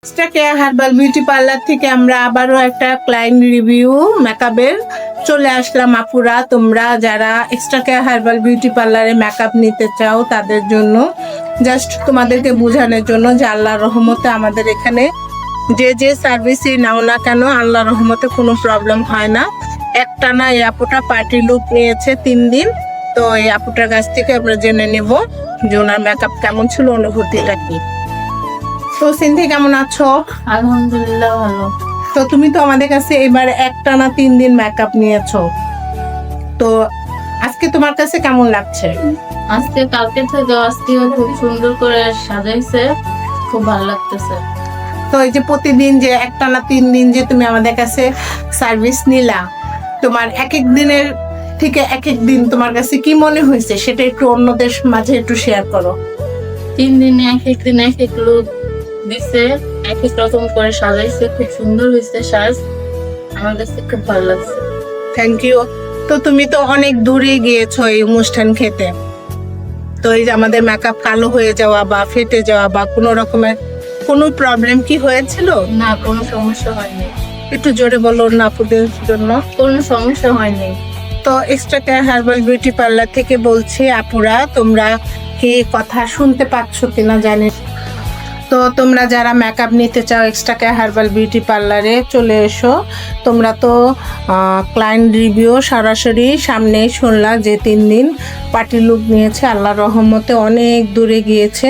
Extra care herbal beauty parlour থেকে আমরা আবারও একটা ক্লায়েন্ট রিভিউ মেকআপের চলে আসলাম। আপুরা, তোমরা যারা এক্সট্রা কেয়ার হার্বাল বিউটি পার্লারে মেকআপ নিতে চাও তাদের জন্য জাস্ট তোমাদেরকে বোঝানোর জন্য যে আল্লাহর রহমতে আমাদের এখানে যে সার্ভিসই নাও না কেন আল্লাহর রহমতে কোনো প্রবলেম হয় না। একটানা এই আপুটা পার্টি লুক নিয়েছে 3 দিন। তো এই আপুটার কাছ থেকে আমরা জেনে নেব যে ওনার মেকআপ কেমন ছিল, অনুভূতিটা কি। তো সিনথি, কেমন আছো? আলহামদুলিল্লাহ ভালো। তো তুমি তো আমাদের কাছে এবার একটানা 3 দিন মেকআপ নিয়েছো, তো আজকে তোমার কাছে কেমন লাগছে? আজকে কালকে থেকে আজকেও খুব সুন্দর করে সাজাইছে, খুব ভালো লাগতেছে। তো এই যে প্রতিদিন যে একটানা 3 দিন যে তুমি আমাদের কাছে সার্ভিস নিলা, তোমার এক এক দিনের থেকে এক এক দিন তোমার কাছে কি মনে হয়েছে সেটা একটু অন্যদের মাঝে একটু শেয়ার করো। 3 দিনে এক এক দিন এক এক লুক দিছে, এক এক রকম করে সাজাইছে, খুব সুন্দর হয়েছে সাজ। আমার কাছে খুব ভালো লাগছে। Thank you. তো তুমি তো অনেক দূরে গিয়েছো এই অনুষ্ঠান খেতে, তো এই যে আমাদের মেকআপ কালো হয়ে যাওয়া বা ফেটে যাওয়া বা কোনো রকমের কোনো প্রবলেম কি হয়েছিল? না, কোনো সমস্যা হয়নি। একটু জোরে বলো না আপুদের জন্য। কোনো সমস্যা হয়নি। তো extra care herbal beauty parlour থেকে বলছি, আপুরা তোমরা কি কথা শুনতে পাচ্ছ কিনা জানি। তো তোমরা যারা মেকআপ নিতে চাও এক্সট্রা কেয়ার হার্বাল বিউটি পার্লারে চলে এসো। তোমরা তো ক্লায়েন্ট রিভিউ সরাসরি সামনেই শুনলা যে 3 দিন পার্টি লুক নিয়েছে, আল্লাহর রহমতে অনেক দূরে গিয়েছে,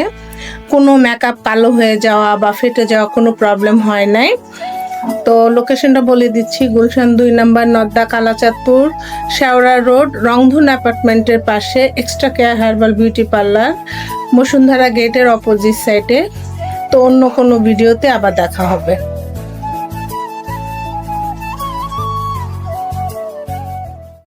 কোনো মেকআপ কালো হয়ে যাওয়া বা ফেটে যাওয়া কোনো প্রবলেম হয় নাই। তো লোকেশনটা বলে দিচ্ছি, গুলশান 2 নম্বর নদ্দা কালাচাঁদপুর শেওড়া রোড, রংধুন অ্যাপার্টমেন্টের পাশে extra care herbal beauty parlour, Bashundhara গেটের অপোজিট সাইডে। তো অন্য কোনো ভিডিওতে আবার দেখা হবে।